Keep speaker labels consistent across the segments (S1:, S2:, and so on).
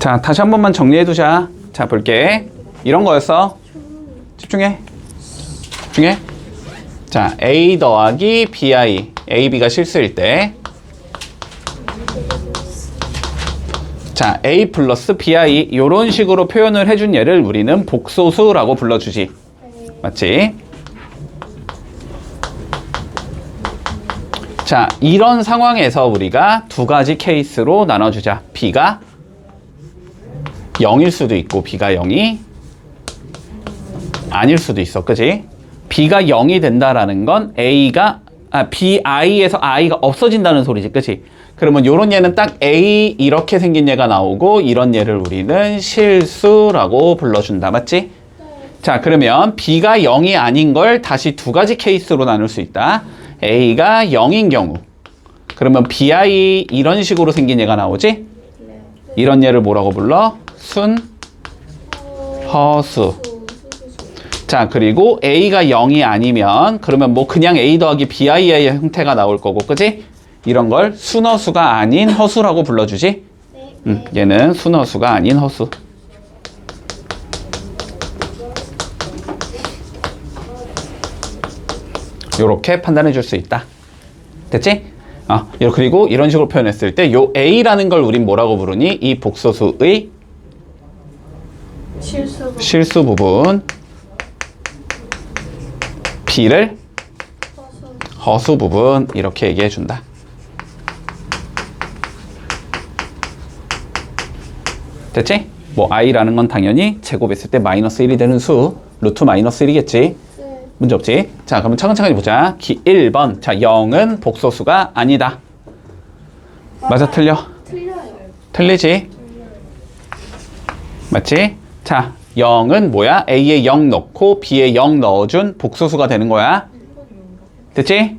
S1: 자, 다시 한 번만 정리해두자. 자, 볼게. 이런 거였어. 집중해. 집중해. 자, A 더하기 BI. A, B가 실수일 때. 자, A 플러스 BI. 이런 식으로 표현을 해준 얘를 우리는 복소수라고 불러주지. 맞지? 자, 이런 상황에서 우리가 두 가지 케이스로 나눠주자. B가 0일 수도 있고 B가 0이 아닐 수도 있어. 그지? B가 0이 된다라는 건 BI에서 I가 없어진다는 소리지. 그치? 그러면 요런 얘는 딱 A 이렇게 생긴 얘가 나오고 이런 얘를 우리는 실수라고 불러준다. 맞지? 자, 그러면 B가 0이 아닌 걸 다시 두 가지 케이스로 나눌 수 있다. A가 0인 경우. 그러면 BI 이런 식으로 생긴 얘가 나오지? 이런 얘를 뭐라고 불러? 순허수. 자, 그리고 A가 0이 아니면 그러면 뭐 그냥 A 더하기 BI의 형태가 나올 거고, 그지? 이런 걸 순허수가 아닌 허수라고 불러주지? 얘는 순허수가 아닌 허수. 요렇게 판단해 줄 수 있다. 됐지? 그리고 이런 식으로 표현했을 때 요 A라는 걸 우린 뭐라고 부르니? 이 복소수의 실수 부분, B를 허수 부분, 이렇게 얘기해 준다. 됐지? 뭐 I라는 건 당연히 제곱했을 때 마이너스 1이 되는 수, 루트 마이너스 1이겠지? 문제 없지? 자, 그러면 차근차근히 보자. 1번. 자, 0은 복소수가 아니다. 맞아, 틀려?
S2: 틀려요.
S1: 틀리지? 맞지? 자, 0은 뭐야? A에 0 넣고 B에 0 넣어준 복소수가 되는 거야. 됐지?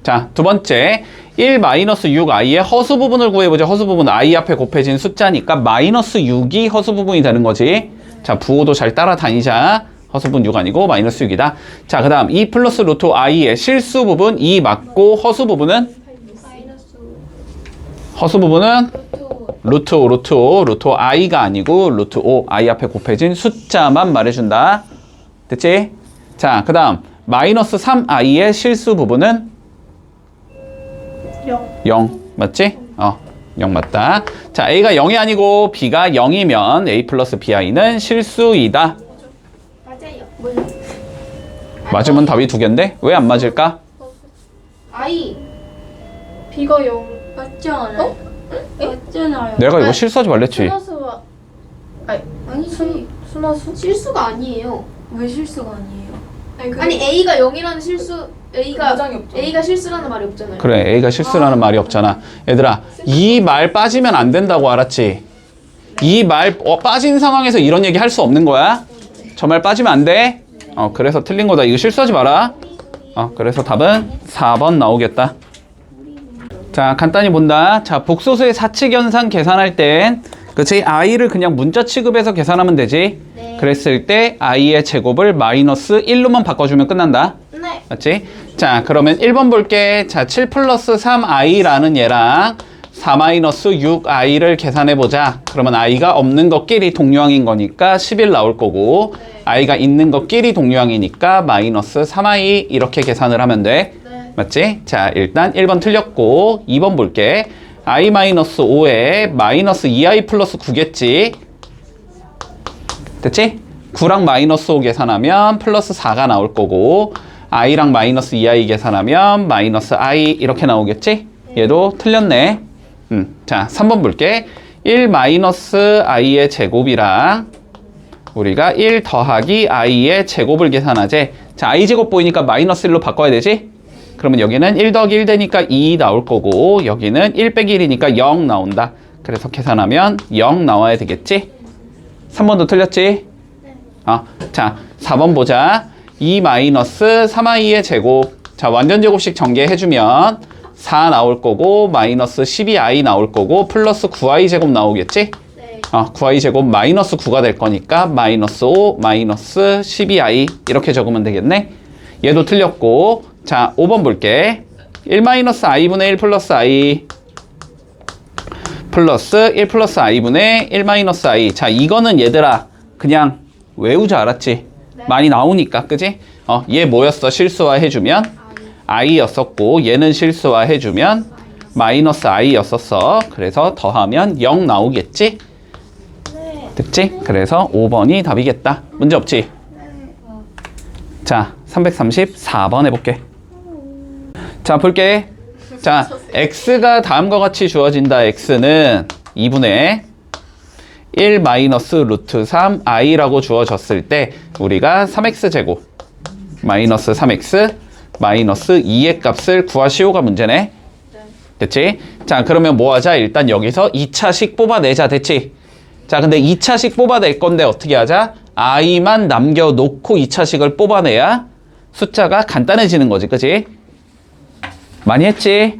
S1: 자, 두 번째. 1-6i의 허수 부분을 구해보자. 허수 부분 I 앞에 곱해진 숫자니까 마이너스 6이 허수 부분이 되는 거지. 자, 부호도 잘 따라다니자. 허수분 6 아니고 마이너스 6이다. 자, 그 다음 2 플러스 루트 i의 실수 부분 2 맞고 허수 부분은? 허수 부분은? 루트 5, 루트 i가 아니고 루트 5, i 앞에 곱해진 숫자만 말해준다. 됐지? 자, 그 다음 마이너스 3i의 실수 부분은? 0. 맞지? 0 맞다. 자, a가 0이 아니고 b가 0이면 a 플러스 bi는 실수이다. 맞으면 답이 두 개인데? 왜 안 맞을까?
S2: I B가 0 맞지 않아요? 맞잖아요.
S1: 내가 이거 실수하지 말랬지.
S2: 순화수가 아니지. 순화수? 실수가 아니에요. 왜 실수가 아니에요? 아니 A가 0이라는 실수 A가 실수라는 말이 없잖아요.
S1: 그래, A가 실수라는 말이 없잖아. 얘들아, 이 말 빠지면 안 된다고 알았지? 이 말 빠진 상황에서 이런 얘기 할 수 없는 거야. 저 말 빠지면 안 돼. 그래서 틀린 거다. 이거 실수하지 마라. 그래서 답은 4번 나오겠다. 자, 간단히 본다. 자, 복소수의 사칙연산 계산할 땐 그치? i를 그냥 문자 취급해서 계산하면 되지.
S2: 네.
S1: 그랬을 때 i의 제곱을 마이너스 1로만 바꿔주면 끝난다.
S2: 네.
S1: 맞지? 자, 그러면 1번 볼게. 자, 7 플러스 3i라는 얘랑 4 마이너스 6i를 계산해보자. 그러면 i가 없는 것끼리 동류항인 거니까 11 나올 거고, 네. i가 있는 것끼리 동류항이니까 마이너스 3i 이렇게 계산을 하면 돼.
S2: 네.
S1: 맞지? 자, 일단 1번 틀렸고 2번 볼게. i 마이너스 5에 마이너스 2i 플러스 9겠지? 됐지? 9랑 마이너스 5 계산하면 플러스 4가 나올 거고, i랑 마이너스 2i 계산하면 마이너스 i 이렇게 나오겠지? 얘도 틀렸네. 자, 3번 볼게. 1 마이너스 i의 제곱이랑 우리가 1 더하기 i의 제곱을 계산하재. 자, i 제곱 보이니까 마이너스 1로 바꿔야 되지? 그러면 여기는 1 더하기 1 되니까 2 나올 거고, 여기는 1 빼기 1이니까 0 나온다. 그래서 계산하면 0 나와야 되겠지? 3번도 틀렸지? 자, 4번 보자. 2 마이너스 3i의 제곱. 자, 완전 제곱식 전개해주면 4 나올 거고, 마이너스 12i 나올 거고, 플러스 9i 제곱 나오겠지?
S2: 네.
S1: 9i 제곱 마이너스 9가 될 거니까 마이너스 5, 마이너스 12i 이렇게 적으면 되겠네? 얘도 틀렸고, 자, 5번 볼게. 1 마이너스 i분의 1 플러스 i 플러스 1 플러스 i분의 1 마이너스 i. 자, 이거는 얘들아 그냥 외우지 알았지? 많이 나오니까, 그지? 얘 뭐였어? 실수화 해주면 i였었고, 얘는 실수화 해주면 마이너스 i였었어. 그래서 더하면 0 나오겠지? 됐지? 그래서 5번이 답이겠다. 문제 없지? 자, 334번 해볼게. 자, 볼게. 자, x가 다음과 같이 주어진다. x는 2분의 1 마이너스 루트 3 i라고 주어졌을 때 우리가 3x제곱 마이너스 3x 마이너스 2의 값을 구하시오가 문제네. 됐지? 자, 그러면 뭐 하자? 일단 여기서 2차식 뽑아내자. 됐지? 자, 근데 2차식 뽑아낼 건데 어떻게 하자? i만 남겨놓고 2차식을 뽑아내야 숫자가 간단해지는 거지. 그치? 많이 했지?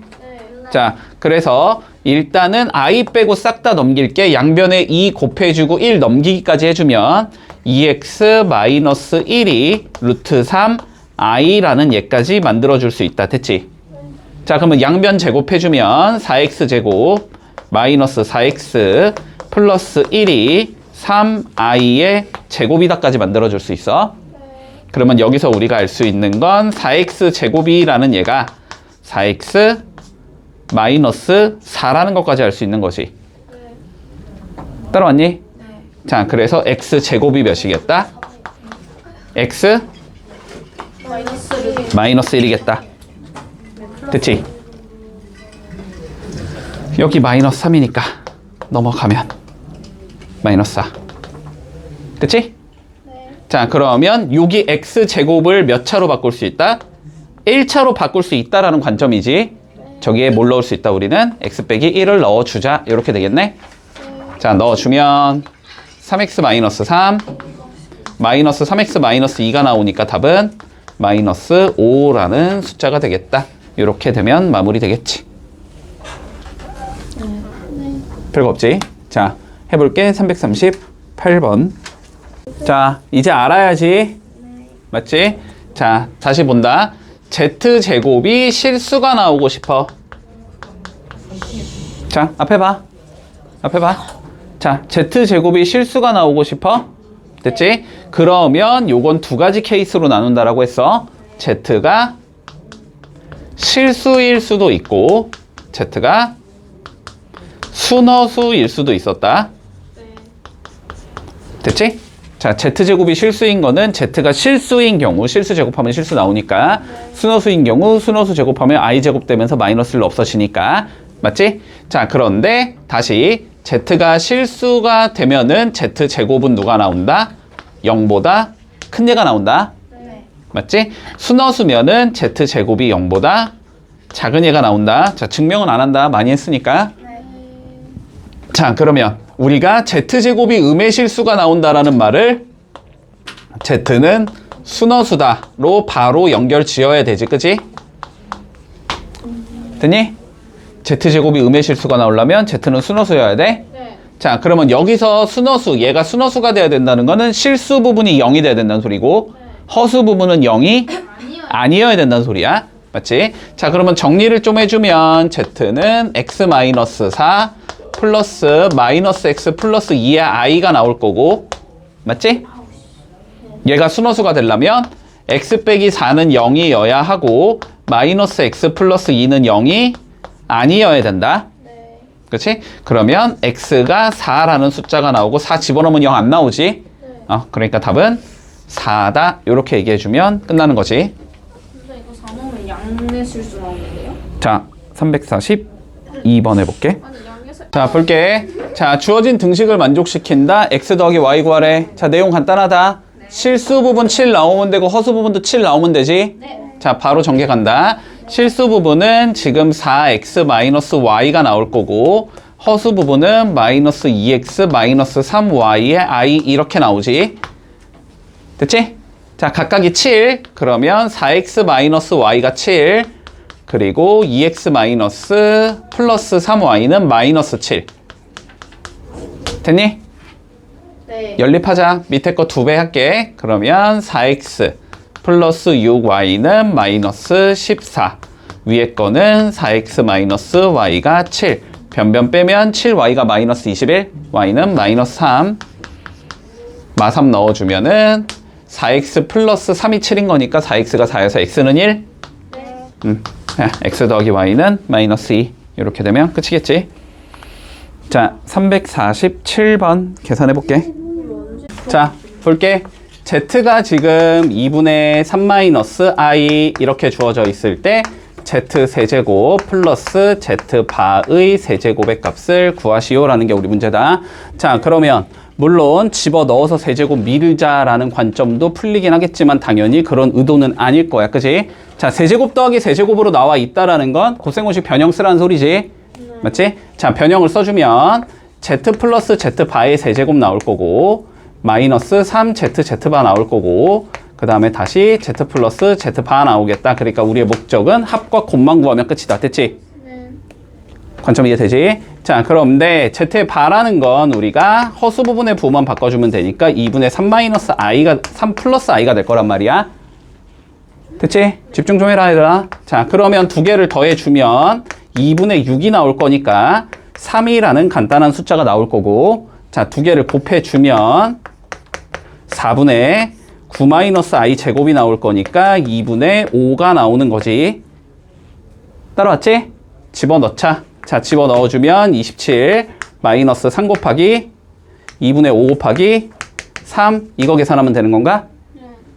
S1: 자, 그래서 일단은 i 빼고 싹 다 넘길게. 양변에 2 곱해주고 1 넘기기까지 해주면 2x 마이너스 1이 루트 3 i라는 얘까지 만들어줄 수 있다. 됐지? 자, 그러면 양변 제곱해주면 4x 제곱 마이너스 4x 플러스 1이 3i의 제곱이다까지 만들어줄 수 있어. 그러면 여기서 우리가 알 수 있는 건 4x 제곱이라는 얘가 4x 마이너스 4라는 것까지 알 수 있는 것이. 따라왔니? 자, 그래서 x 제곱이 몇이겠다? x 마이너스 1이겠다. 됐지? 여기 마이너스 3이니까 넘어가면 마이너스 4. 됐지? 자, 그러면 여기 x 제곱을 몇 차로 바꿀 수 있다? 1차로 바꿀 수 있다라는 관점이지. 저기에 뭘 넣을 수 있다? 우리는 x 빼기 1을 넣어주자. 이렇게 되겠네. 자, 넣어주면 3x 마이너스 3 마이너스 3x 마이너스 2가 나오니까 답은 마이너스 5라는 숫자가 되겠다. 이렇게 되면 마무리 되겠지. 별거 없지? 자, 해볼게. 338번. 자, 이제 알아야지. 맞지? 자, 다시 본다. z제곱이 실수가 나오고 싶어. 자, 앞에 봐. 앞에 봐. 자, z제곱이 실수가 나오고 싶어. 됐지? 그러면 요건 두 가지 케이스로 나눈다라고 했어. z가 실수일 수도 있고 z가 순허수일 수도 있었다. 됐지? 자, z제곱이 실수인 거는 z가 실수인 경우, 실수 제곱하면 실수 나오니까, 순허수인 경우 순허수 제곱하면 i제곱 되면서 마이너스 1 없어지니까. 맞지? 자, 그런데 다시 z가 실수가 되면은 z제곱은 누가 나온다? 0보다 큰 얘가 나온다. 맞지? 순허수면은 z제곱이 0보다 작은 얘가 나온다. 자, 증명은 안 한다. 많이 했으니까. 자, 그러면 우리가 z제곱이 음의 실수가 나온다라는 말을 z는 순허수다로 바로 연결 지어야 되지. 그치? 됐니? z제곱이 음의 실수가 나오려면 z는 순허수여야 돼? 자, 그러면 여기서 순허수, 얘가 순허수가 돼야 된다는 거는 실수 부분이 0이 돼야 된다는 소리고, 허수 부분은 0이 아니어야 된다는 소리야. 맞지? 자, 그러면 정리를 좀 해주면 z는 x-4 플러스 마이너스 x 플러스 2의 i가 나올 거고, 맞지? 얘가 순허수가 되려면 x 빼기 4는 0이어야 하고 마이너스 x 플러스 2는 0이 아니어야 된다. 그렇지? 그러면 x가 4라는 숫자가 나오고 4 집어넣으면 0 안 나오지? 그러니까 답은 4다. 이렇게 얘기해주면 끝나는 거지.
S3: 근데 이거 4 넣으면 양의 실수 나오는데요?
S1: 자, 342번 해볼게.
S3: 아니 양의 실...
S1: 자, 볼게. 자, 주어진 등식을 만족시킨다. x 더하기 y 구하래. 자, 내용 간단하다. 실수 부분 7 나오면 되고 허수 부분도 7 나오면 되지? 자, 바로 전개 간다. 실수 부분은 지금 4x-y가 나올 거고, 허수 부분은 마이너스 2x 마이너스 3y의 i 이렇게 나오지. 됐지? 자, 각각이 7. 그러면 4x-y가 7. 그리고 2x 마이너스 플러스 3y는 마이너스 7. 됐니?
S3: 네.
S1: 연립하자. 밑에 거 2배 할게. 그러면 4x 플러스 6y는 마이너스 14. 위에 거는 4x 마이너스 y가 7. 변변 빼면 7y가 마이너스 21, y는 마이너스 3. 마3 넣어주면은 4x 플러스 3이 7인 거니까 4x가 4여서 x는 1. x 더하기 y는 마이너스 2. 이렇게 되면 끝이겠지. 자, 347번 계산해 볼게. 자, 볼게. z가 지금 2분의 3 마이너스 i 이렇게 주어져 있을 때 z 세제곱 플러스 z 바의 세제곱의 값을 구하시오라는 게 우리 문제다. 자, 그러면 물론 집어넣어서 세제곱 밀자라는 관점도 풀리긴 하겠지만 당연히 그런 의도는 아닐 거야. 그지? 자, 세제곱 더하기 세제곱으로 나와 있다라는 건 고생공식 변형 쓰라는 소리지. 맞지? 자, 변형을 써주면 z 플러스 z 바의 세제곱 나올 거고 마이너스 3zz 바 나올 거고 그 다음에 다시 z 플러스 z 바 나오겠다. 그러니까 우리의 목적은 합과 곱만 구하면 끝이다. 됐지? 관점 이해되지? 자, 그런데 z의 바라는 건 우리가 허수 부분의 부만 바꿔주면 되니까 2분의 3 마이너스 i가 3 플러스 i가 될 거란 말이야. 됐지? 집중 좀 해라 얘들아. 자, 그러면 두 개를 더해주면 2분의 6이 나올 거니까 3이라는 간단한 숫자가 나올 거고 자, 두 개를 곱해주면 4분의 9 마이너스 i 제곱이 나올 거니까 2분의 5가 나오는 거지. 따라왔지? 집어넣자. 자, 집어넣어주면 27 마이너스 3 곱하기 2분의 5 곱하기 3 이거 계산하면 되는 건가?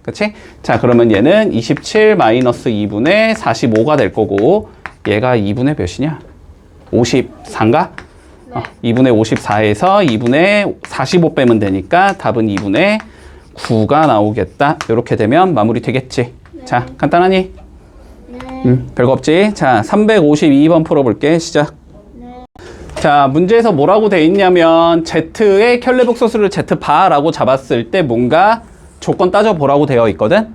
S1: 그치? 자, 그러면 얘는 27 마이너스 2분의 45가 될 거고 얘가 2분의 몇이냐? 54인가? 2분의 54에서 2분의 45 빼면 되니까 답은 2분의 9가 나오겠다. 이렇게 되면 마무리 되겠지. 자, 간단하니? 별거 없지? 자, 352번 풀어볼게. 시작. 자, 문제에서 뭐라고 돼 있냐면 Z의 켤레복소수를 Z바라고 잡았을 때 뭔가 조건 따져보라고 되어 있거든?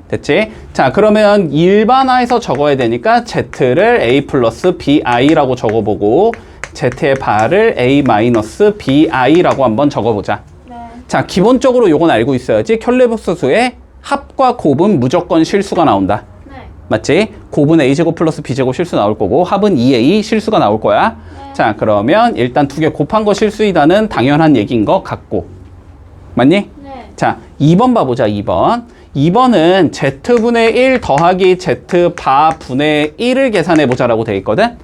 S1: 됐지? 자, 그러면 일반화해서 적어야 되니까 Z를 A 플러스 BI라고 적어보고 Z의 바를 A 마이너스 BI라고 한번 적어보자. 자, 기본적으로 요건 알고 있어야지. 켤레복소수의 합과 곱은 무조건 실수가 나온다. 맞지? 곱은 A제곱 플러스 B제곱 실수 나올 거고 합은 2A 실수가 나올 거야. 자, 그러면 일단 두 개 곱한 거 실수이다는 당연한 얘기인 것 같고 맞니? 자, 2번 봐보자. 2번 2번은 Z분의 1 더하기 Z바 분의 1을 계산해보자라고 돼 있거든?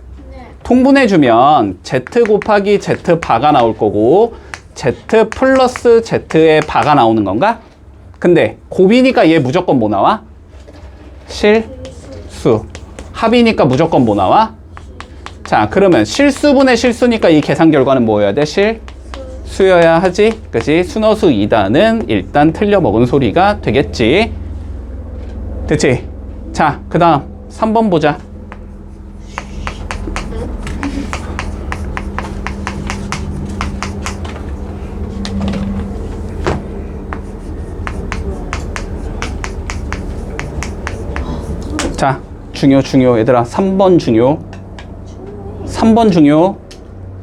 S1: 통분해주면 Z 곱하기 Z바가 나올 거고 Z 플러스 Z의 바가 나오는 건가? 근데 곱이니까 얘 무조건 뭐 나와? 실수. 합이니까 무조건 뭐 나와? 자, 그러면 실수분의 실수니까 이 계산 결과는 뭐여야 돼? 실수여야 하지? 그치? 순허수 2단은 일단 틀려 먹은 소리가 되겠지. 됐지? 자, 그 다음 3번 보자. 자, 중요 얘들아. 3번 중요. 3번 중요.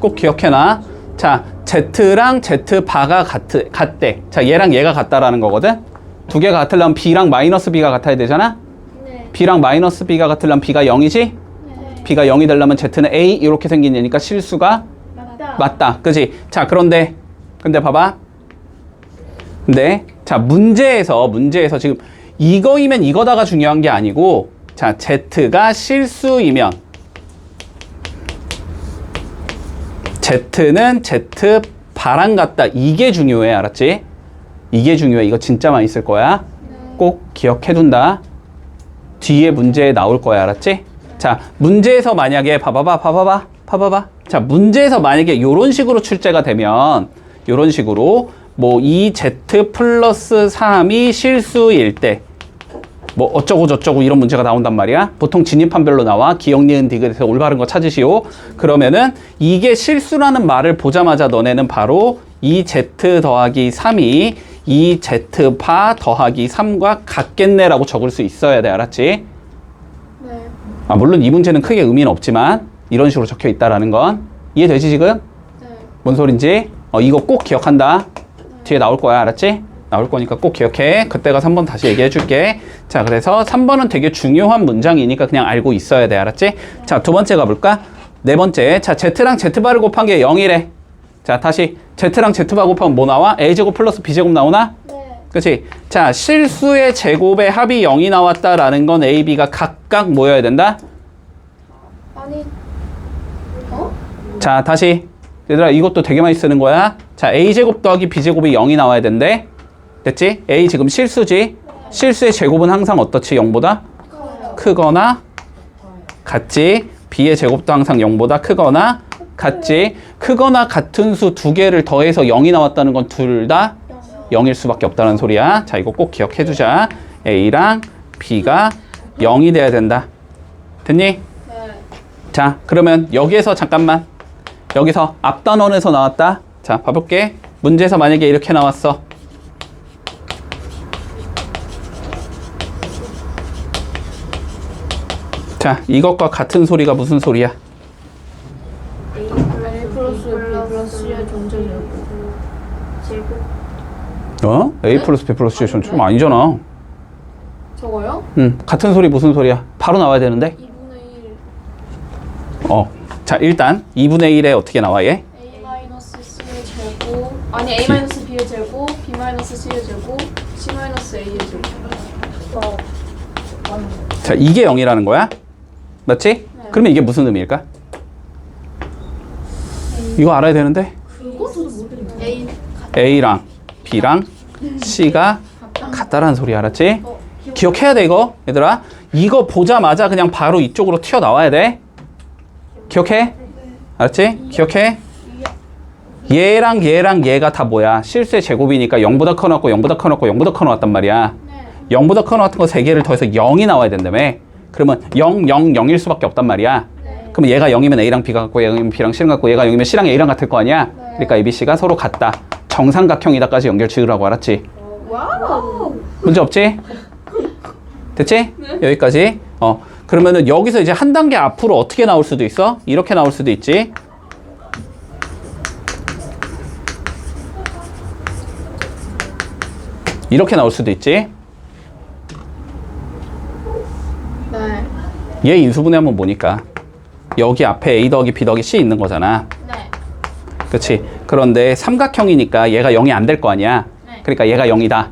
S1: 꼭 기억해놔. 자, Z랑 Z바가 같대. 자, 얘랑 얘가 같다라는 거거든? 두 개가 같으려면 B랑 마이너스 B가 같아야 되잖아? B랑 마이너스 B가 같으려면 B가 0이지? B가 0이 되려면 Z는 A 이렇게 생긴 얘니까 실수가 맞다. 그지? 자, 근데 봐봐. 근데 자, 문제에서 지금 이거이면 이거다가 중요한 게 아니고 자, Z가 실수이면 Z는 Z바랑 같다. 이게 중요해. 알았지? 이게 중요해. 이거 진짜 많이 쓸 거야. 꼭 기억해둔다. 뒤에 문제에 나올 거야. 알았지? 자, 문제에서 만약에 봐봐봐. 자, 문제에서 만약에 요런 식으로 출제가 되면 요런 식으로 뭐 2Z 플러스 3이 실수일 때 뭐 어쩌고 저쩌고 이런 문제가 나온단 말이야. 보통 진입한별로 나와. 기역, 니은, 디귿에서 올바른 거 찾으시오. 그러면은 이게 실수라는 말을 보자마자 너네는 바로 2Z 더하기 3이 2Z바 더하기 3과 같겠네라고 적을 수 있어야 돼. 알았지? 아, 물론 이 문제는 크게 의미는 없지만 이런 식으로 적혀 있다라는 건 이해되지 지금? 뭔 소린지? 이거 꼭 기억한다. 뒤에 나올 거야. 알았지? 나올 거니까 꼭 기억해. 그때 가서 한번 다시 얘기해 줄게. 자, 그래서 3번은 되게 중요한 문장이니까 그냥 알고 있어야 돼. 알았지? 자, 두 번째 가볼까? 네 번째. 자, Z랑 Z바를 곱한 게 0이래. 자, 다시 Z랑 Z바 곱하면 뭐 나와? A제곱 플러스 B제곱 나오나?
S2: 네.
S1: 그치? 자, 실수의 제곱의 합이 0이 나왔다라는 건 A, B가 각각 모여야 된다?
S2: 아니. 어?
S1: 자, 다시. 얘들아, 이것도 되게 많이 쓰는 거야. 자, A제곱 더하기 B제곱이 0이 나와야 된대. 됐지? A 지금 실수지? 실수의 제곱은 항상 어떻지? 0보다? 크거나 같지? B의 제곱도 항상 0보다 크거나 같지? 크거나 같은 수 두 개를 더해서 0이 나왔다는 건 둘 다 0일 수밖에 없다는 소리야. 자, 이거 꼭 기억해 두자. A랑 B가 0이 돼야 된다. 됐니?
S2: 네.
S1: 자, 그러면 여기에서 잠깐만. 여기서 앞단원에서 나왔다. 자, 봐볼게. 문제에서 만약에 이렇게 나왔어. 자, 이것과 같은 소리가 무슨 소리야?
S3: A 플러스 B 플러스 C의 전체 제곱.
S1: 어? A 플러스 B 플러스 C 전체 아니잖아.
S3: 저거요?
S1: 같은 소리 무슨 소리야? 바로 나와야 되는데?
S3: 2분의 1.
S1: 자, 일단 2분의 1에 어떻게 나와 얘?
S3: A 마이너스 C의 제곱. 아니 A 마이너스 B의 제곱, B 마이너스 C의 제곱, C 마이너스 A의 제곱.
S1: 자, 이게 0이라는 거야? 맞지? 그러면 이게 무슨 의미일까? 이거 알아야 되는데?
S3: 그것도 모르겠네. A
S1: A랑 B랑 C가 같다라는 소리 알았지? 기억해야 돼 이거 얘들아. 이거 보자마자 그냥 바로 이쪽으로 튀어나와야 돼. 기억해? 알았지? 기억해? 얘랑 얘랑 얘가 다 뭐야? 실수의 제곱이니까 0보다 커놨고 0보다 커놨고 0보다 커놨단 말이야. 0보다 커놨던 거 3개를 더해서 0이 나와야 된다며. 그러면 0, 0, 0일 수밖에 없단 말이야. 그럼 얘가 0이면 A랑 B가 같고 얘가 0이면 B랑 C랑 같고 얘가 0이면 C랑 A랑 같을 거 아니야? 그러니까 A, B, C가 서로 같다. 정삼각형이다까지 연결 지으라고 알았지?
S3: 와우.
S1: 문제 없지? 됐지? 여기까지. 그러면은 여기서 이제 한 단계 앞으로 어떻게 나올 수도 있어? 이렇게 나올 수도 있지? 이렇게 나올 수도 있지?
S3: 네.
S1: 얘 인수분해하면 뭐니까? 여기 앞에 A 더하기 B 더하기 C 있는 거잖아.
S3: 네.
S1: 그렇지? 그런데 삼각형이니까 얘가 0이 안 될 거 아니야?
S3: 네.
S1: 그러니까 얘가 0이다.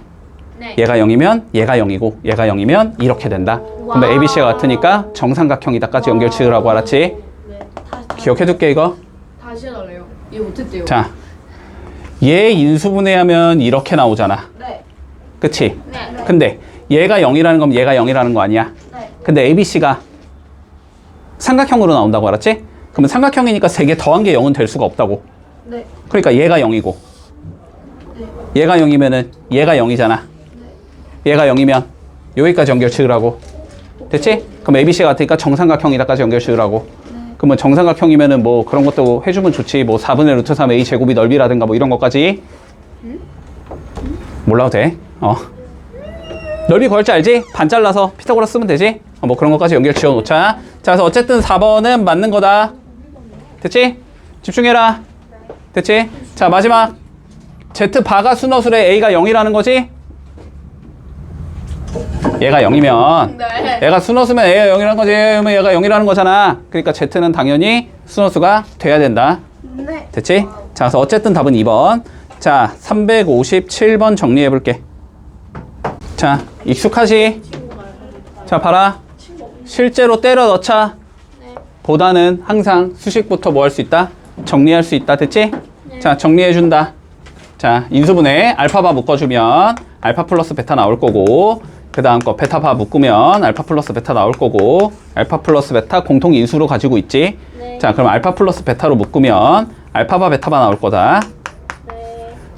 S3: 네.
S1: 얘가 0이면 얘가 0이고 얘가 0이면 이렇게 된다. 그러면 ABC가 같으니까 정삼각형이다까지 연결 지으라고 알았지?
S3: 네.
S1: 기억해둘게 이거.
S3: 다시 해달래요. 이해 못했대요.
S1: 자, 얘 인수분해하면 이렇게 나오잖아.
S3: 네.
S1: 그치?
S3: 네.
S1: 근데 얘가 0이라는 건 얘가 0이라는 거 아니야?
S3: 네.
S1: 근데 ABC가 삼각형으로 나온다고 알았지? 그러면 삼각형이니까 3개 더한 게 0은 될 수가 없다고.
S3: 네.
S1: 그러니까 얘가 0이고 얘가 0이면은 얘가 0이잖아. 얘가 0이면 여기까지 연결 지으라고. 됐지? 그럼 ABC가 같으니까 정삼각형이다까지 연결 지으라고. 그러면 정삼각형이면은 뭐 그런 것도 해주면 좋지. 뭐 4분의 루트 3 A 제곱이 넓이라든가 뭐 이런 것까지. 몰라도 돼. 넓이 구할 줄 알지? 반 잘라서 피타고라스 쓰면 되지? 뭐 그런 것까지 연결 지어 놓자. 자, 그래서 어쨌든 4번은 맞는 거다. 됐지? 집중해라. 됐지? 자, 마지막. Z바가 순허술에 A가 0이라는 거지? 얘가 0이면
S3: 네.
S1: 얘가 순허수면 A가 0이라는 거지. 그러면 얘가 0이라는 거잖아. 그러니까 Z는 당연히 순허수가 돼야 된다.
S2: 네.
S1: 됐지? 자, 그래서 어쨌든 답은 2번. 자, 357번 정리해 볼게. 자, 익숙하지? 자, 봐라. 실제로 때려 넣자. 보다는 항상 수식부터 뭐 할 수 있다? 정리할 수 있다. 됐지? 자, 정리해 준다. 자, 인수분해 알파바 묶어주면 알파 플러스 베타 나올 거고, 그 다음 거 베타바 묶으면 알파 플러스 베타 나올 거고, 알파 플러스 베타 공통 인수로 가지고 있지. 자, 그럼 알파 플러스 베타로 묶으면 알파바 베타바 나올 거다.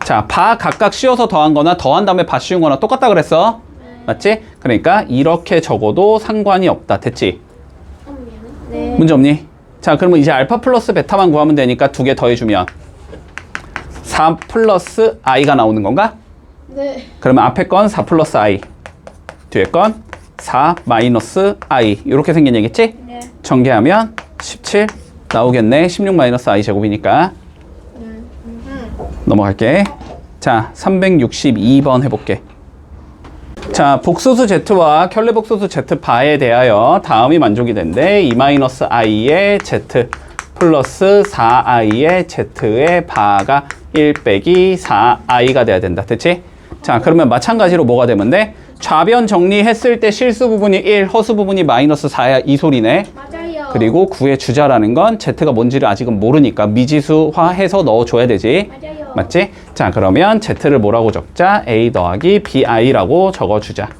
S1: 자, 바 각각 씌워서 더한 거나 더한 다음에 바 씌운 거나 똑같다 그랬어. 맞지? 그러니까 이렇게 적어도 상관이 없다. 됐지?
S2: 네.
S1: 문제 없니? 자, 그러면 이제 알파 플러스 베타만 구하면 되니까 2개 더해주면 4 플러스 i가 나오는 건가?
S2: 네.
S1: 그러면 앞에 건 4 플러스 i, 뒤에 건 4 마이너스 i 이렇게 생긴 얘기겠지?
S2: 네.
S1: 전개하면 17 나오겠네. 16 마이너스 i 제곱이니까. 넘어갈게. 자, 362번 해볼게. 자, 복소수 Z와 켤레 복소수 Z 바에 대하여 다음이 만족이 된대. 2-i의 Z 플러스 4i의 z의 바가 1 빼기 4i가 돼야 된다. 됐지? 자, 그러면 마찬가지로 뭐가 되면 돼? 좌변 정리했을 때 실수 부분이 1, 허수 부분이 마이너스 4야. 이 소리네.
S2: 맞아요.
S1: 그리고 구의 주자라는 건 z가 뭔지를 아직은 모르니까 미지수화해서 넣어줘야 되지.
S2: 맞아요.
S1: 맞지? 자, 그러면 z를 뭐라고 적자? a 더하기 bi라고 적어주자.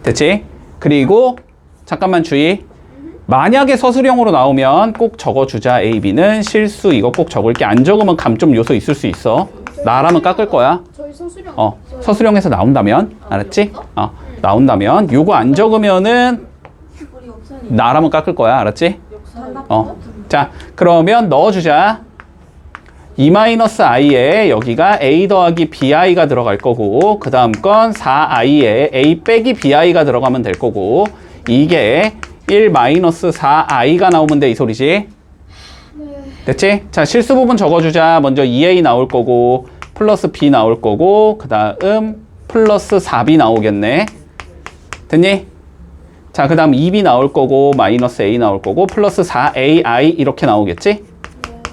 S1: 됐지? 그리고 잠깐만 주의. 만약에 서술형으로 나오면 꼭 적어주자. a, b는 실수. 이거 꼭 적을게. 안 적으면 감점 요소 있을 수 있어. 나라면 깎을 거야.
S3: 저희 서술형.
S1: 서술형에서 나온다면. 알았지? 나온다면. 요거 안 적으면은 나라면 깎을 거야. 알았지? 자, 그러면 넣어주자. 2-i에 여기가 a 더하기 bi가 들어갈 거고, 그 다음 건 4i에 a 빼기 bi가 들어가면 될 거고, 이게 1-4i가 나오면 돼. 이 소리지? 됐지? 자, 실수 부분 적어주자. 먼저 2a 나올 거고, 플러스 b 나올 거고, 그 다음 플러스 4b 나오겠네. 됐니? 자, 그 다음 2b 나올 거고, 마이너스 a 나올 거고, 플러스 4ai 이렇게 나오겠지?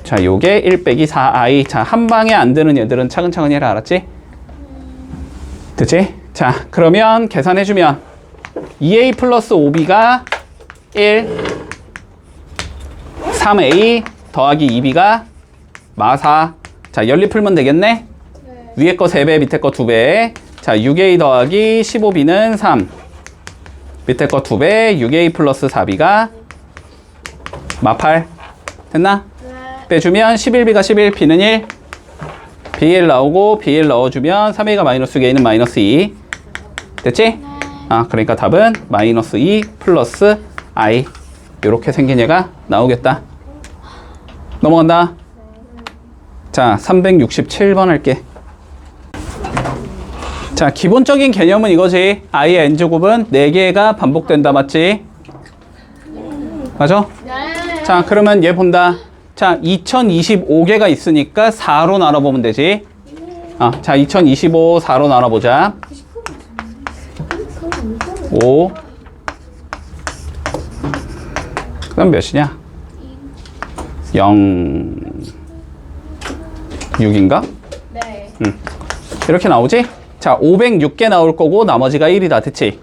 S1: 자, 요게 1 빼기 4i. 자, 한 방에 안 되는 얘들은 차근차근히 해라. 알았지? 됐지? 자, 그러면 계산해주면 2a 플러스 5b가 1, 3a 더하기 2b가 마4. 자, 연립 풀면 되겠네? 위에 거 3배, 밑에 거 2배. 자, 6a 더하기 15b는 3. 밑에 거 2배, 6a 플러스 4b가 마8. 됐나? 빼주면 11b가 11, b는 1. b1 나오고, b1 넣어주면 3a가 마이너스 6a는 마이너스 2. 됐지? 그러니까 답은 마이너스 2 플러스 i. 요렇게 생긴 얘가 나오겠다. 넘어간다. 자, 367번 할게. 자, 기본적인 개념은 이거지. i의 n제곱은 4개가 반복된다. 맞지? 맞아?
S2: 네.
S1: 자, 그러면 얘 본다. 자, 2025개가 있으니까 4로 나눠보면 되지. 자, 2025 4로 나눠보자. 5. 그 다음 몇이냐? 0. 6인가?
S2: 네.
S1: 이렇게 나오지? 자, 506개 나올 거고 나머지가 1이다. 됐지?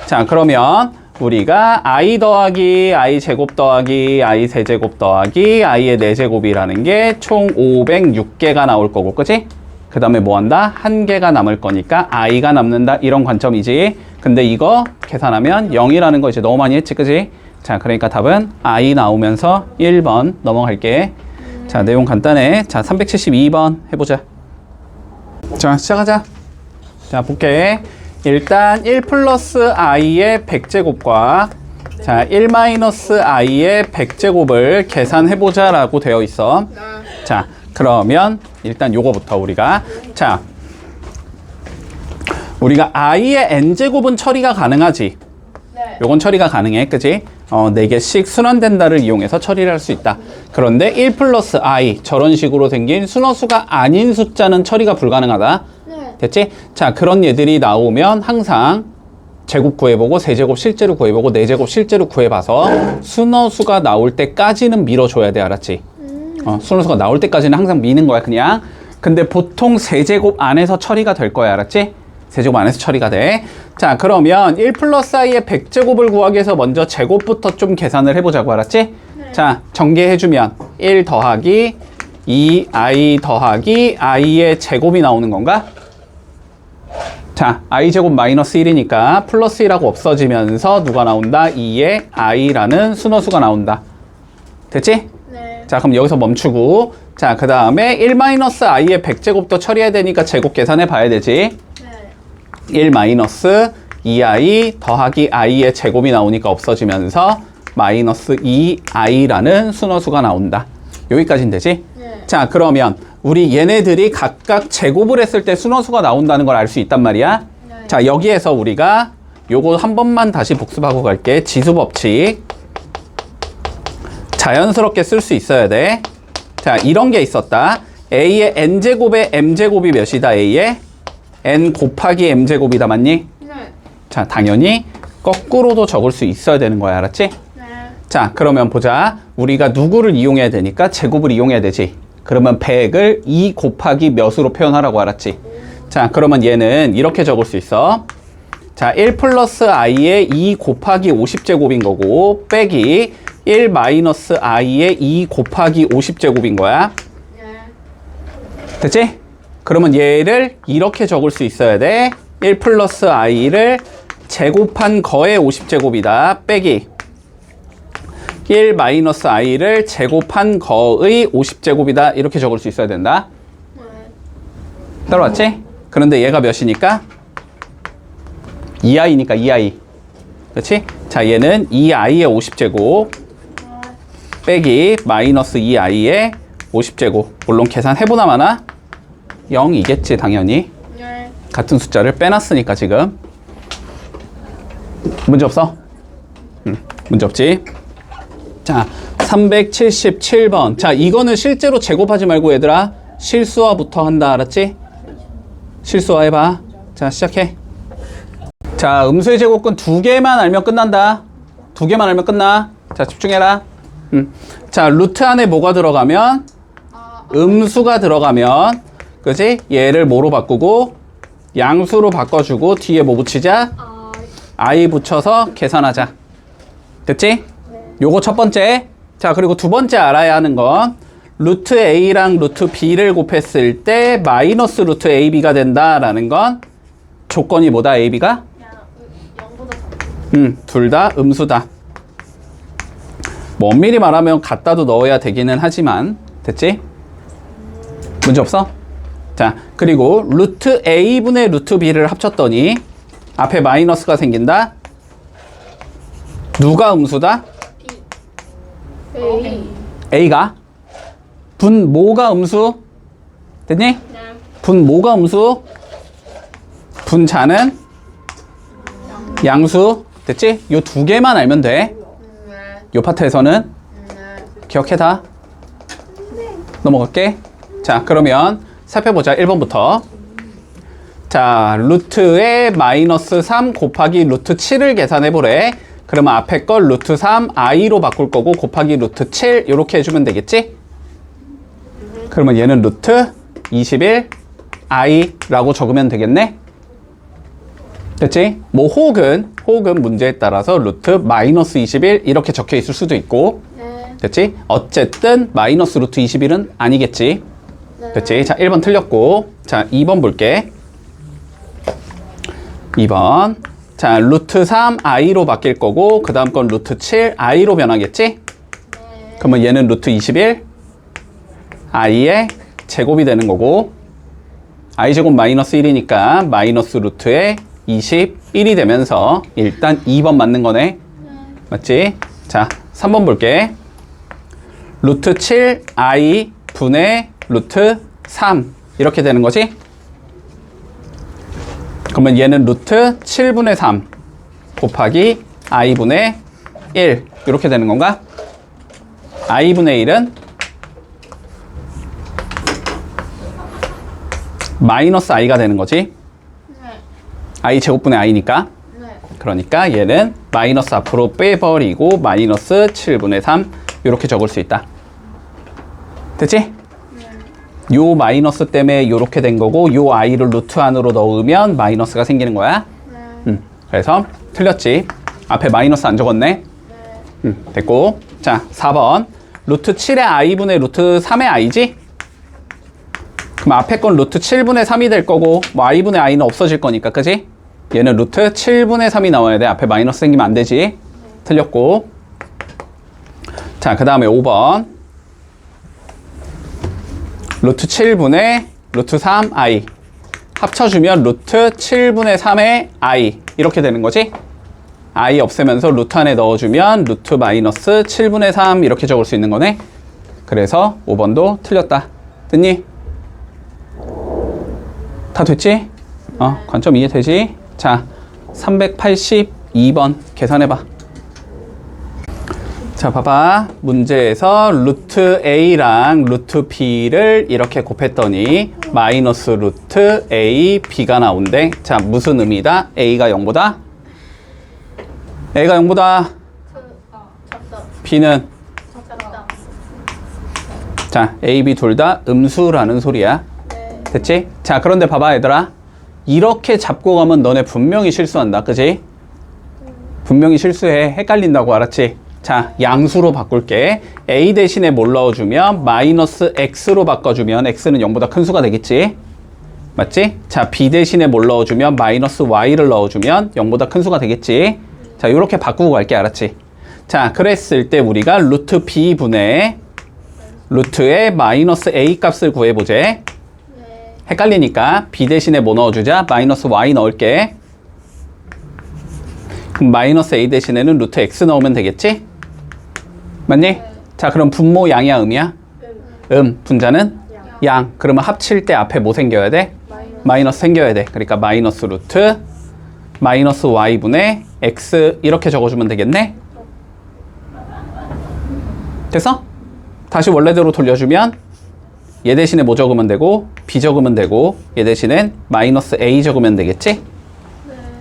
S1: 자, 그러면 우리가 i 더하기 i 제곱 더하기 i 세제곱 더하기 i의 4제곱이라는 게 총 506개가 나올 거고, 그치? 그 다음에 뭐 한다? 1개가 남을 거니까 i가 남는다. 이런 관점이지. 근데 이거 계산하면 0이라는 거 이제 너무 많이 했지, 그치? 자, 그러니까 답은 i 나오면서 1번 넘어갈게. 자, 내용 간단해. 자, 372번 해보자. 자, 시작하자. 자, 볼게. 일단 1 플러스 i의 100제곱과 자, 1 마이너스 i의 100제곱을 계산해보자 라고 되어 있어. 자, 그러면 일단 요거부터 우리가 자, 우리가 i의 n제곱은 처리가 가능하지.
S3: 네.
S1: 요건 처리가 가능해. 그치? 4개씩 순환된다를 이용해서 처리를 할 수 있다. 그런데 1 플러스 i 저런 식으로 생긴 순허수가 아닌 숫자는 처리가 불가능하다. 됐지? 자, 그런 얘들이 나오면 항상 제곱 구해보고, 세제곱 실제로 구해보고, 4제곱 실제로 구해봐서 순허수가 나올 때까지는 밀어줘야 돼. 알았지? 순허수가 나올 때까지는 항상 미는 거야, 그냥. 근데 보통 세제곱 안에서 처리가 될 거야. 알았지? 세제곱 안에서 처리가 돼. 자, 그러면 1 플러스 i의 100제곱을 구하기 위해서 먼저 제곱부터 좀 계산을 해보자고. 알았지? 네. 자, 전개해주면 1 더하기 2i 더하기 i의 제곱이 나오는 건가? 자, i제곱 마이너스 1이니까 플러스 1하고 없어지면서 누가 나온다? 2의 i라는 순허수가 나온다. 됐지?
S3: 네.
S1: 자, 그럼 여기서 멈추고, 자, 그 다음에 1 마이너스 i의 100제곱도 처리해야 되니까 제곱 계산해 봐야 되지.
S3: 네.
S1: 1 마이너스 2i 더하기 i의 제곱이 나오니까 없어지면서 마이너스 2i라는 순허수가 나온다. 여기까지는 되지?
S3: 네.
S1: 자, 그러면 우리 얘네들이 각각 제곱을 했을 때 순허수가 나온다는 걸 알 수 있단 말이야.
S3: 네.
S1: 자, 여기에서 우리가 요거 한 번만 다시 복습하고 갈게. 지수법칙. 자연스럽게 쓸 수 있어야 돼. 자, 이런 게 있었다. a의 n제곱에 m제곱이 몇이다? a의 n 곱하기 m제곱이다. 맞니?
S3: 네.
S1: 자, 당연히 거꾸로도 적을 수 있어야 되는 거야. 알았지?
S3: 네.
S1: 자, 그러면 보자. 우리가 누구를 이용해야 되니까 제곱을 이용해야 되지. 그러면 100을 2 곱하기 몇으로 표현하라고 알았지? 자, 그러면 얘는 이렇게 적을 수 있어. 자, 1 플러스 i의 2 곱하기 50제곱인 거고, 빼기 1 마이너스 i의 2 곱하기 50제곱인 거야. 됐지? 그러면 얘를 이렇게 적을 수 있어야 돼. 1 플러스 i를 제곱한 거의 50제곱이다. 빼기 1 마이너스 i를 제곱한 거의 50제곱이다. 이렇게 적을 수 있어야 된다. 따라왔지? 그런데 얘가 몇이니까? 2i니까 2i. 그렇지? 자, 얘는 2i의 50제곱 빼기 마이너스 2i의 50제곱. 물론 계산해보나 마나? 0이겠지 당연히. 같은 숫자를 빼놨으니까 지금. 문제 없어? 문제 없지? 자, 377번. 자, 이거는 실제로 제곱하지 말고 얘들아 실수화부터 한다. 알았지? 실수화 해봐. 자, 시작해. 자, 음수의 제곱근 2개만 알면 끝난다. 2개만 알면 끝나. 자, 집중해라. 자, 루트 안에 뭐가 들어가면? 음수가 들어가면, 그지? 얘를 뭐로 바꾸고 양수로 바꿔주고 뒤에 뭐 붙이자? i 붙여서 계산하자. 됐지? 요거 첫 번째. 자, 그리고 두 번째 알아야 하는 건 루트 a랑 루트 b를 곱했을 때 마이너스 루트 ab가 된다라는 건 조건이 뭐다? ab가? 둘 다 음수다. 뭐 엄밀히 말하면 갖다도 넣어야 되기는 하지만 됐지? 문제 없어? 자, 그리고 루트 a분의 루트 b를 합쳤더니 앞에 마이너스가 생긴다. 누가 음수다? a가? 분 뭐가 음수? 됐니? 분 뭐가 음수? 분자는 양수. 됐지? 요 2개만 알면 돼. 요 파트에서는 기억해 다. 넘어갈게. 자, 그러면 살펴보자. 1번부터. 자, 루트에 마이너스 3 곱하기 루트 7을 계산해 보래. 그러면 앞에 걸 루트 3 i로 바꿀 거고 곱하기 루트 7 이렇게 해주면 되겠지? 그러면 얘는 루트 21 i라고 적으면 되겠네? 됐지? 뭐 혹은 문제에 따라서 루트 마이너스 21 이렇게 적혀 있을 수도 있고. 됐지? 어쨌든 마이너스 루트 21은 아니겠지? 됐지? 자, 1번 틀렸고. 자, 2번 볼게. 2번. 자, 루트 3 i로 바뀔 거고 그 다음 건 루트 7 i로 변하겠지? 그러면 얘는 루트 21 i의 제곱이 되는 거고 i 제곱 마이너스 1이니까 마이너스 루트에 21이 되면서 일단 2번 맞는 거네. 맞지? 자, 3번 볼게. 루트 7 i 분의 루트 3 이렇게 되는 거지? 그러면 얘는 루트 7분의 3 곱하기 i분의 1 이렇게 되는 건가? i분의 1은 마이너스 i가 되는 거지? i 제곱분의 i니까. 그러니까 얘는 마이너스 앞으로 빼버리고 마이너스 7분의 3 이렇게 적을 수 있다. 됐지? 요 마이너스 때문에 이렇게 된 거고 요 i를 루트 안으로 넣으면 마이너스가 생기는 거야. 그래서 틀렸지. 앞에 마이너스 안 적었네. 됐고. 자, 4번. 루트 7의 i분의 루트 3의 i지? 그럼 앞에 건 루트 7분의 3이 될 거고 뭐 i분의 i는 없어질 거니까, 그지? 얘는 루트 7분의 3이 나와야 돼. 앞에 마이너스 생기면 안 되지. 틀렸고. 자, 그 다음에 5번. 루트 7분의 루트 3i 합쳐주면 루트 7분의 3의 i 이렇게 되는 거지? i 없애면서 루트 안에 넣어주면 루트 마이너스 7분의 3 이렇게 적을 수 있는 거네. 그래서 5번도 틀렸다. 됐니? 다 됐지? 관점 이해되지? 자, 382번 계산해봐. 자, 봐봐. 문제에서 루트 a랑 루트 b를 이렇게 곱했더니 마이너스 루트 a, b가 나온대. 자, 무슨 의미다? a가 0보다? a가 0보다? B는
S2: 작다.
S1: 자 A, B 둘 다 음수라는 소리야. 됐지? 자 그런데 봐봐 얘들아, 이렇게 잡고 가면 너네 분명히 실수한다. 그지? 분명히 실수해. 헷갈린다고. 알았지? 자 양수로 바꿀게. A 대신에 뭘 넣어주면 마이너스 X로 바꿔주면 X는 0보다 큰 수가 되겠지? 맞지? 자 B 대신에 뭘 넣어주면 마이너스 Y를 넣어주면 0보다 큰 수가 되겠지? 자 요렇게 바꾸고 갈게. 알았지? 자 그랬을 때 우리가 루트 B분의 루트의 마이너스 A 값을 구해보재. 헷갈리니까 B 대신에 뭐 넣어주자? 마이너스 Y 넣을게. 그럼 마이너스 A 대신에는 루트 X 넣으면 되겠지? 맞니? 자 그럼 분모 양이야 음이야? 분자는? 양. 그러면 합칠 때 앞에 뭐 생겨야 돼? 마이너스 생겨야 돼. 그러니까 마이너스 루트 마이너스 Y분의 X 이렇게 적어주면 되겠네? 됐어? 다시 원래대로 돌려주면 얘 대신에 뭐 적으면 되고 B 적으면 되고 얘 대신엔 마이너스 A 적으면 되겠지?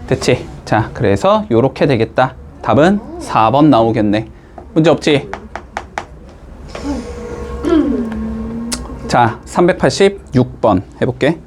S1: 됐지? 자 그래서 요렇게 되겠다. 답은 4번 나오겠네. 문제 없지? 자 386번 해볼게.